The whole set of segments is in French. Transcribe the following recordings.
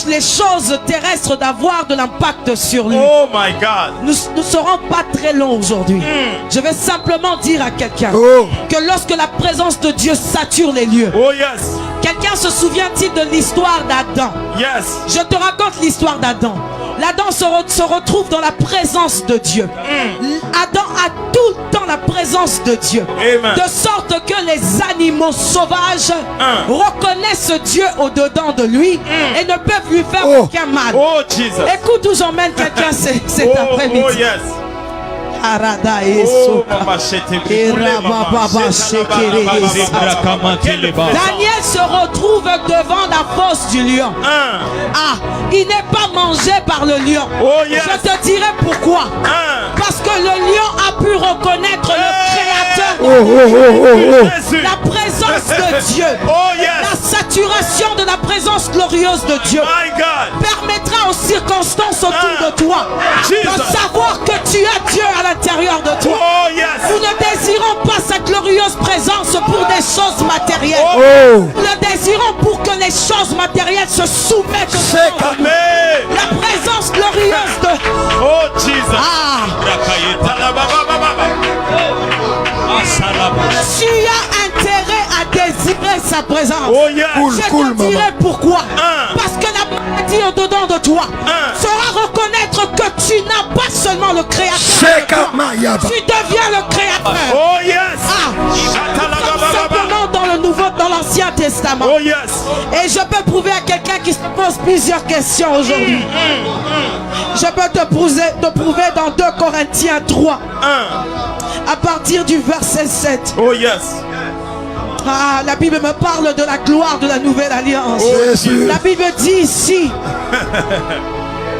les choses terrestres d'avoir de l'impact sur lui. Oh my God. Nous ne serons pas très longs aujourd'hui. Je vais simplement dire à quelqu'un que lorsque la présence de Dieu sature les lieux. Oh yes. Quelqu'un se souvient-il de l'histoire d'Adam? Yes. Je te raconte l'histoire d'Adam. L'Adam se retrouve dans la présence de Dieu. Adam a tout le temps la présence de Dieu. Amen. De sorte que les animaux sauvages reconnaissent Dieu au-dedans de lui et ne peuvent lui faire aucun mal. Oh Jesus. Écoute où j'emmène quelqu'un cet après-midi. Oh yes. Arada et Oh, Soka. maman, j'étais Et brûlé, maman. Rababa, Shekere, Quelle présence. Daniel se retrouve devant la fosse du lion. Ah, il n'est pas mangé par le lion. Oh yes. Je te dirai pourquoi. Parce que le lion a pu reconnaître le Créateur. Jésus. La présence de Dieu. Oh yes. La saturation de la présence glorieuse de Dieu My God. permettra aux circonstances autour de toi de Jesus. savoir que tu as Dieu à l'intérieur de toi. Oh yes. Nous ne désirons pas sa glorieuse présence pour des choses matérielles. Nous le désirons pour que les choses matérielles se soumettent au Amen. la présence glorieuse de... Oh Jesus. Tu as intérêt à désirer sa présence. Oh yes. Je te dirai pourquoi. Parce que la maladie au-dedans de toi saura reconnaître que tu n'as pas seulement le Créateur. Tu deviens le Créateur. Oh yes. Simplement dans l'Ancien Testament. Oh yes. Et je peux prouver à quelqu'un qui se pose plusieurs questions aujourd'hui. Je peux te prouver dans 2 Corinthiens 3 à partir du verset 7. Oh yes. Ah, la Bible me parle de la gloire de la nouvelle alliance. La Bible dit ici.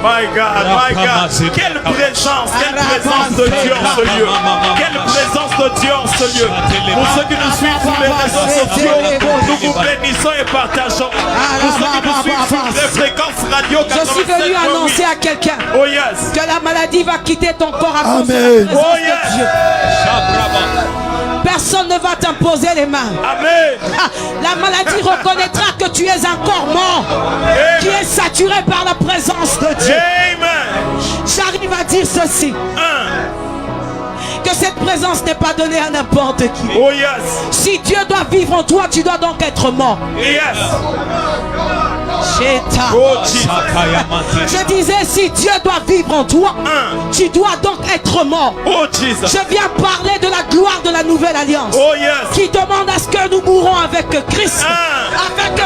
My God, my God. Quelle présence de Dieu en ce lieu. Quelle présence de Dieu en ce lieu. Pour ceux qui nous suivent sur les réseaux sociaux, nous vous bénissons et partageons. Pour ceux qui nous suivent sur les fréquences radio, je suis venu annoncer à quelqu'un que la maladie va quitter ton corps à cause de la présence de Dieu. Personne ne va t'imposer les mains. Amen. La maladie reconnaîtra que tu es un corps mort qui est saturé par la présence de Dieu. Amen. J'arrive à dire ceci. Que cette présence n'est pas donnée à n'importe qui. Oh yes. Si Dieu doit vivre en toi, tu dois donc être mort. Yes. Oh, je disais, si Dieu doit vivre en toi, tu dois donc être mort. Oh Jesus. Je viens parler de la gloire de la nouvelle alliance. Oh yes. Qui demande à ce que nous mourons avec Christ, afin que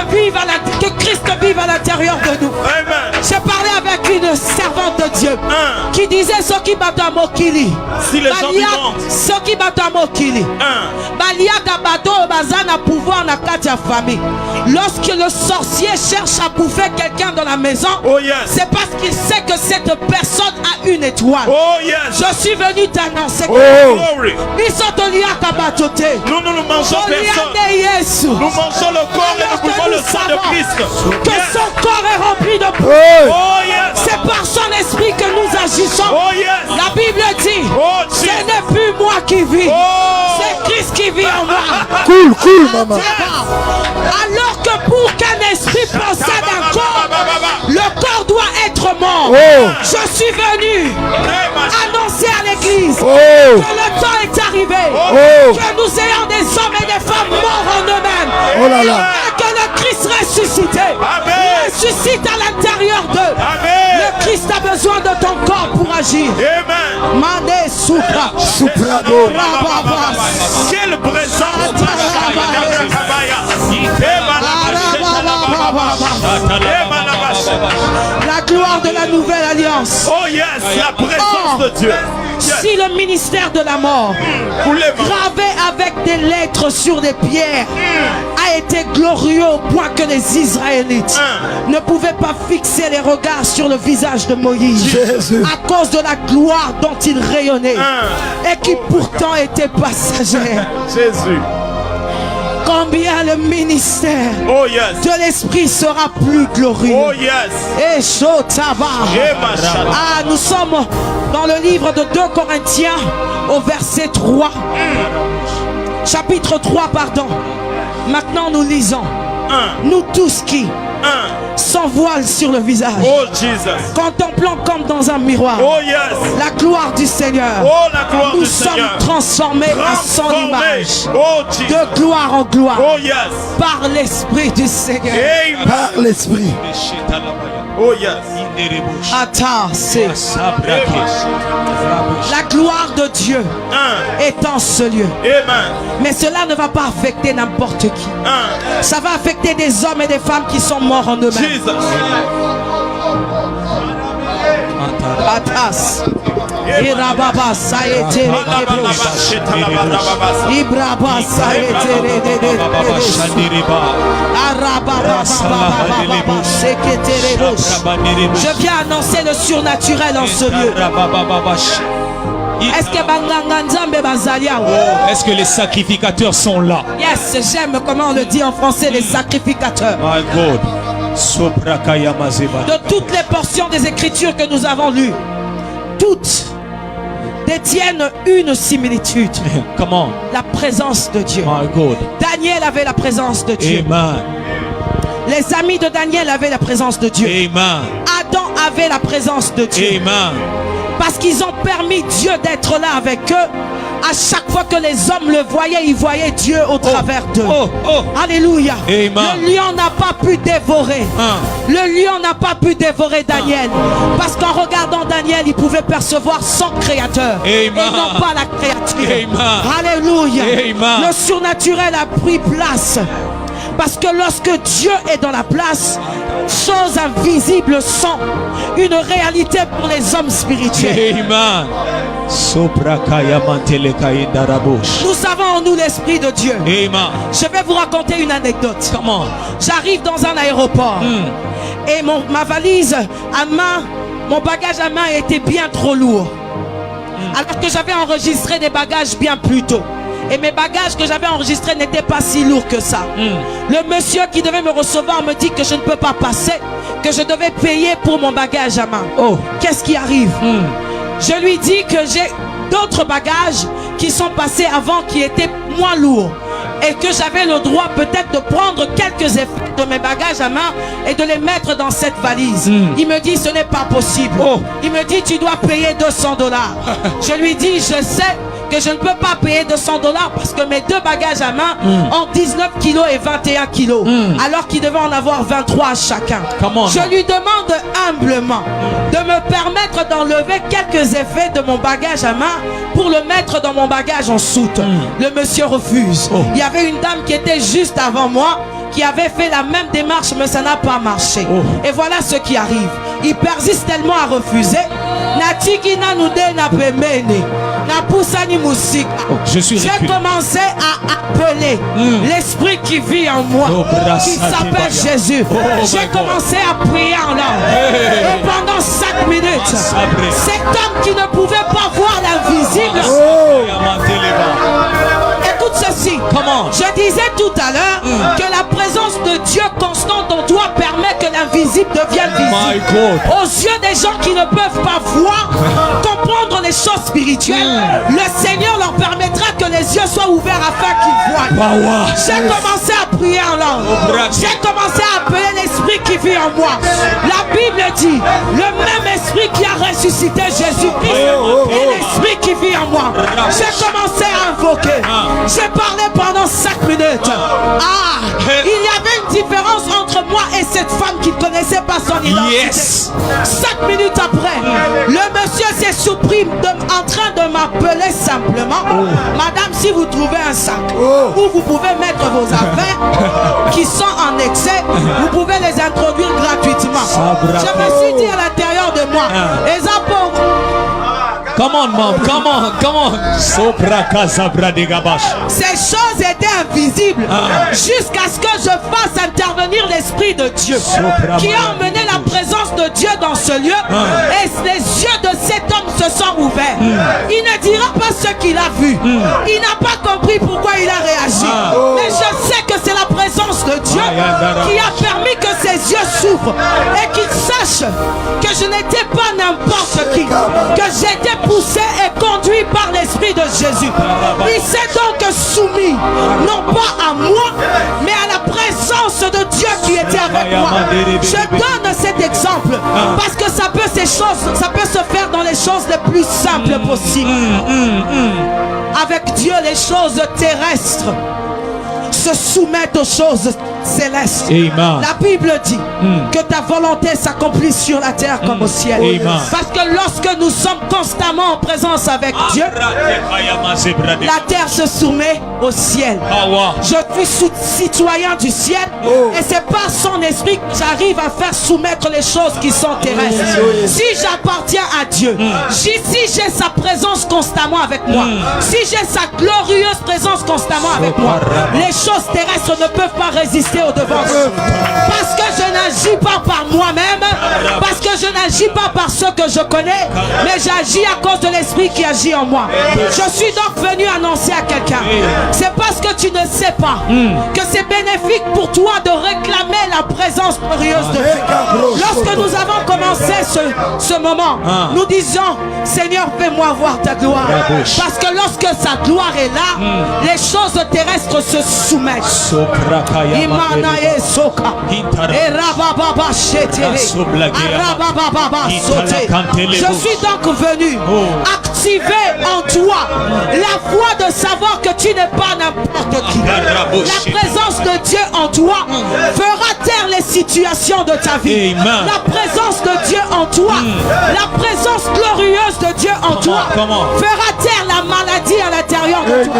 Christ vive à l'intérieur de nous. Amen. J'ai parlé avec une servante de Dieu qui disait ce qui bat à Mokili. Si les gens ce qui bat à Mokili. Pouvoir na katia famille. Lorsque le sorcier cherche à bouffer quelqu'un dans la maison, c'est parce qu'il sait que cette personne a une étoile. Oh yes. Je suis venu t'annoncer que Glory. Nous ne mangeons personne. Nous mangeons le corps et nous buvons le sang de Christ. Que son corps est rempli de pouvoir. Oh yes. C'est par son esprit que nous agissons. Oh yes. La Bible dit, ce n'est plus moi qui vis, c'est Christ qui vit en moi. Cool, maman. Alors que pour qu'un esprit possède un corps, le corps doit être mort. Je suis venu annoncer à l'église que le temps est arrivé, que nous ayons des hommes et des femmes morts en eux-mêmes, et que le Christ ressuscité ressuscite à l'intérieur d'eux. Le Christ a besoin de ton corps pour agir. Amen. Mane supra. Quelle présence. La gloire de la nouvelle alliance. Oh yes, la présence de Dieu. Si le ministère de la mort, gravé avec des lettres sur des pierres, a été glorieux au point que les Israélites ne pouvaient pas fixer les regards sur le visage de Moïse à cause de la gloire dont il rayonnait et qui pourtant était passagère. Jésus. Combien le ministère de l'esprit sera plus glorieux. Oh yes. Et nous sommes dans le livre de 2 Corinthiens au verset 3. Chapitre 3, pardon. Maintenant nous lisons. Nous tous qui, sans voile sur le visage, Oh Jesus. contemplant comme dans un miroir Oh yes. la gloire du Seigneur. Oh la gloire Nous du sommes Seigneur. transformés à son Transformé. image, Oh Jesus. de gloire en gloire, Oh yes. par l'Esprit du Seigneur. Amen. Par l'Esprit. Oh yes. Attends, c'est la gloire de Dieu est en ce lieu. Amen. Mais cela ne va pas affecter n'importe qui. Ça va affecter des hommes et des femmes qui sont morts en eux-mêmes. Jesus. Atas. Irababa ça a été Ibraba ça a été Je viens annoncer le surnaturel en ce lieu. Est-ce que les sacrificateurs sont là? Yes, j'aime comment on le dit en français, les sacrificateurs. My God. De toutes les portions des Écritures que nous avons lues, toutes détiennent une similitude. Comment? La présence de Dieu. My God. Daniel avait la présence de Dieu. Amen. Les amis de Daniel avaient la présence de Dieu. Amen. Adam avait la présence de Dieu. Amen. Parce qu'ils ont permis Dieu d'être là avec eux. À chaque fois que les hommes le voyaient, ils voyaient Dieu au travers d'eux. Alléluia. Amen. Le lion n'a pas pu dévorer. Le lion n'a pas pu dévorer Daniel. Parce qu'en regardant Daniel, il pouvait percevoir son créateur. Amen. Et non pas la créature. Amen. Alléluia. Amen. Le surnaturel a pris place. Parce que lorsque Dieu est dans la place, choses invisibles sont une réalité pour les hommes spirituels. Amen. Nous avons en nous l'Esprit de Dieu. Amen. Je vais vous raconter une anecdote. Comment? J'arrive dans un aéroport et ma valise à main, mon bagage à main était bien trop lourd. Alors que j'avais enregistré des bagages bien plus tôt. Et mes bagages que j'avais enregistrés n'étaient pas si lourds que ça. Le monsieur qui devait me recevoir me dit que je ne peux pas passer, que je devais payer pour mon bagage à main. Qu'est-ce qui arrive? Je lui dis que j'ai d'autres bagages qui sont passés avant, qui étaient moins lourds. Et que j'avais le droit peut-être de prendre quelques effets de mes bagages à main et de les mettre dans cette valise. Il me dit ce n'est pas possible. Il me dit tu dois payer $200. Je lui dis je sais que je ne peux pas payer $200 parce que mes deux bagages à main ont 19 kilos et 21 kilos. Alors qu'il devait en avoir 23 à chacun. Je lui demande humblement de me permettre d'enlever quelques effets de mon bagage à main pour le mettre dans mon bagage en soute. Le monsieur refuse. Il y avait une dame qui était juste avant moi qui avait fait la même démarche, mais ça n'a pas marché. Et voilà ce qui arrive. Il persiste tellement à refuser. J'ai commencé à appeler l'esprit qui vit en moi, qui s'appelle Jésus. J'ai commencé à prier en langue. Et pendant 5 minutes, cet homme qui ne pouvait pas voir l'invisible. Écoute ceci. Je disais tout à l'heure que la présence de Dieu constante en toi permet que l'invisible devienne visible. Aux yeux des gens qui ne peuvent pas voir, comprendre les choses spirituelles, le Seigneur leur permettra que les yeux soient ouverts afin qu'ils voient. J'ai commencé à prier en langue. J'ai commencé à appeler l'esprit qui vit en moi. La Bible dit, le même esprit qui a ressuscité Jésus-Christ est l'esprit qui vit en moi. J'ai commencé à invoquer. J'ai parlé pendant 5 minutes. Il y avait une différence entre moi et cette femme qui ne connaissait pas son identité. 5 minutes après, le monsieur s'est surpris en train de m'appeler simplement. Madame, si vous trouvez un sac où vous pouvez mettre vos affaires qui sont en excès, vous pouvez les introduire gratuitement. Je me suis dit à l'intérieur de moi, Come on, mom, come on. Ces choses étaient invisibles jusqu'à ce que je fasse intervenir l'Esprit de Dieu qui a emmené la présence de Dieu dans ce lieu et les yeux de cet homme se sont ouverts. Il ne dira pas ce qu'il a vu. Il n'a pas compris pourquoi il a réagi. Mais je sais que c'est la présence de Dieu qui a permis que ses yeux s'ouvrent et qu'il sache que je n'étais pas n'importe qui, que j'étais poussé et conduit par l'Esprit de Jésus. Il s'est donc soumis non pas à moi mais à la présence de Dieu qui était avec avec moi. Je donne cet exemple parce que ça peut se faire dans les choses les plus simples possibles. Avec Dieu, les choses terrestres se soumettent aux choses célestes. Amen. La Bible dit que ta volonté s'accomplit sur la terre comme au ciel. Amen. Parce que lorsque nous sommes constamment en présence avec Dieu, la terre se soumet au ciel. Je suis citoyen du ciel et c'est par son esprit que j'arrive à faire soumettre les choses qui sont terrestres. Si j'appartiens à Dieu, si j'ai sa présence constamment avec moi, si j'ai sa glorieuse présence constamment avec moi, les choses terrestres ne peuvent pas résister au devant. Parce que je n'agis pas par moi-même, parce que je n'agis pas par ce que je connais, mais j'agis à cause de l'esprit qui agit en moi. Je suis donc venu annoncer à quelqu'un, c'est parce que tu ne sais pas que c'est bénéfique pour toi de réclamer la présence glorieuse de Dieu. Lorsque nous avons commencé ce moment, nous disons, Seigneur, fais-moi voir ta gloire. Parce que lorsque sa gloire est là, les choses terrestres se soumettent. Je suis donc venu activer en toi la foi de savoir que tu n'es pas n'importe qui. La présence de Dieu en toi fera taire les situations de ta vie. La présence de Dieu en toi, la présence glorieuse de Dieu en toi fera taire la maladie à l'intérieur de toi.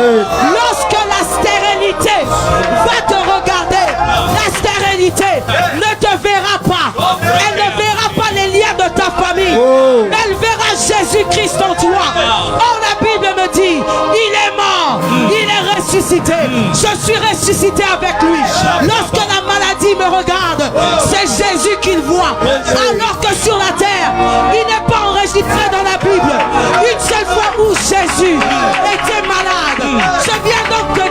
Lorsque la stérilité va te regarder, la stérilité ne te verra pas. Elle ne verra pas les liens de ta famille. Elle verra Jésus-Christ en toi. Or la Bible me dit, il est mort, il est ressuscité. Je suis ressuscité avec lui. Lorsque la maladie me regarde, c'est Jésus qu'il voit. Alors que sur la terre, il n'est pas enregistré dans la Bible une seule fois où Jésus était malade. Je viens donc de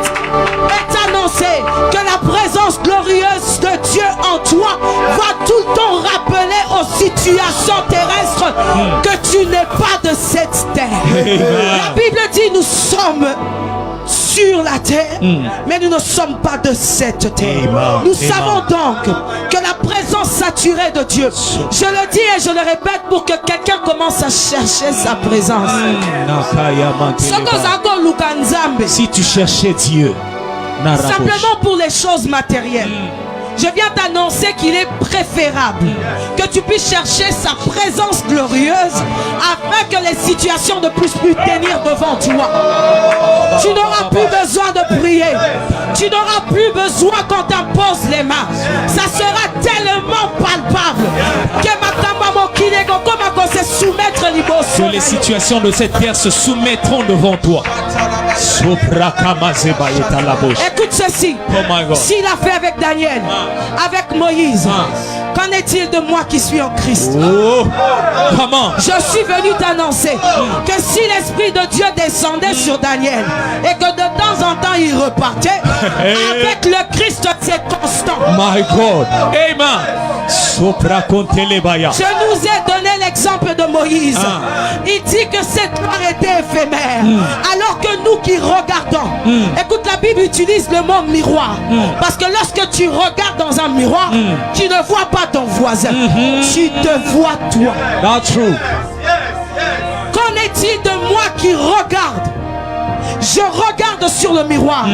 t'annoncer que la présence glorieuse de Dieu en toi va tout le temps rappeler aux situations terrestres que tu n'es pas de cette terre. La Bible dit nous sommes sur la terre, mais nous ne sommes pas de cette terre. Nous savons donc que la présence saturée de Dieu, je le dis et je le répète pour que quelqu'un commence à chercher sa présence. Si tu cherchais Dieu, simplement pour les choses matérielles, je viens t'annoncer qu'il est préférable que tu puisses chercher sa présence glorieuse afin que les situations ne puissent plus tenir devant toi. Tu n'auras plus besoin de prier. Tu n'auras plus besoin qu'on t'impose les mains. Ça sera tellement palpable que les situations de cette terre se soumettront devant toi. Écoute ceci. S'il a fait avec Daniel, avec Moïse, qu'en est-il de moi qui suis en Christ? Comment? Je suis venu t'annoncer que si l'Esprit de Dieu descendait sur Daniel et que de temps en temps il repartait, avec le Christ c'est constant. My God. Amen. Je nous ai donné l'exemple de Moïse. Il dit que cette gloire était éphémère. Alors que nous qui regardons, écoute, la Bible utilise le mot miroir. Parce que lorsque tu regardes dans un miroir, tu ne vois pas ton voisin. Tu te vois toi. That's true. Qu'en est-il de moi qui regarde? Je regarde sur le miroir,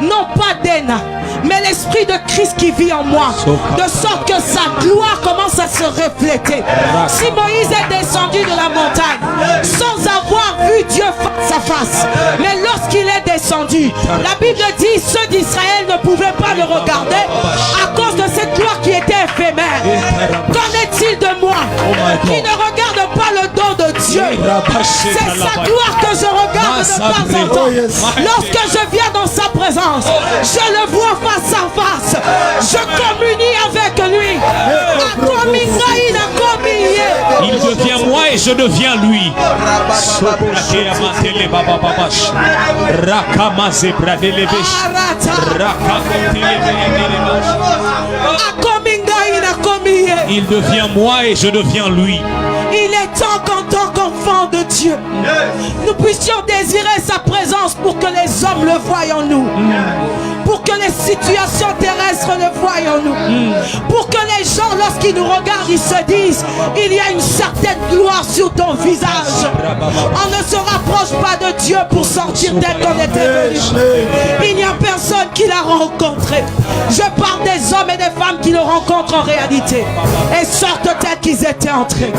non pas d'Ena, mais l'Esprit de Christ qui vit en moi, de sorte que sa gloire commence à se refléter. Si Moïse est descendu de la montagne sans avoir vu Dieu face à face, mais lorsqu'il est descendu, la Bible dit ceux d'Israël ne pouvaient pas le regarder à cause de cette gloire qui était éphémère. Qu'en est-il de moi qui ne regarde pas le don de Dieu? C'est sa gloire que je regarde de temps en temps. Lorsque je viens dans sa présence, je le vois face à face. Je communie avec lui. Il devient moi et je deviens lui. Il devient moi et je deviens lui. Il est temps qu'en tant qu'enfant de Dieu, nous puissions désirer sa présence pour que les hommes le voient en nous. Pour que les situations terrestres le voient en nous. Pour que les gens, lorsqu'ils nous regardent, ils se disent, il y a une certaine gloire sur ton visage. On ne se rapproche pas de Dieu pour sortir tel qu'on était venu. Il n'y a personne qui l'a rencontré. Je parle des hommes et des femmes qui le rencontrent en réalité et sortent tels qu'ils étaient entrés.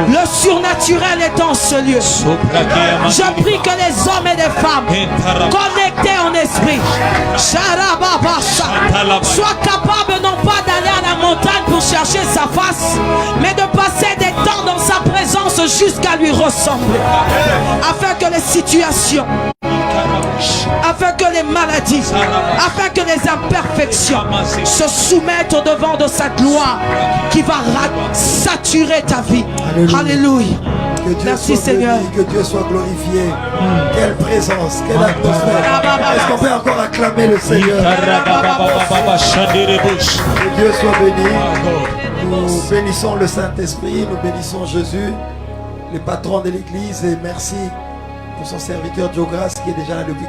Le surnaturel est en ce lieu. Je prie que les hommes et les femmes connectés en esprit soient capables non pas d'aller à la montagne pour chercher sa face, mais de passer des temps dans sa présence jusqu'à lui ressembler, afin que les situations, afin que les maladies, afin que les imperfections se soumettent au devant de sa gloire qui va saturer ta vie. Alléluia. Que Dieu Merci soit Seigneur. béni, que Dieu soit glorifié. Quelle présence, quelle atmosphère. Est-ce qu'on peut encore acclamer le Seigneur? Que Dieu soit béni. Nous bénissons le Saint-Esprit, nous bénissons Jésus, le patron de l'Église, et merci pour son serviteur Joe Grace qui est déjà là depuis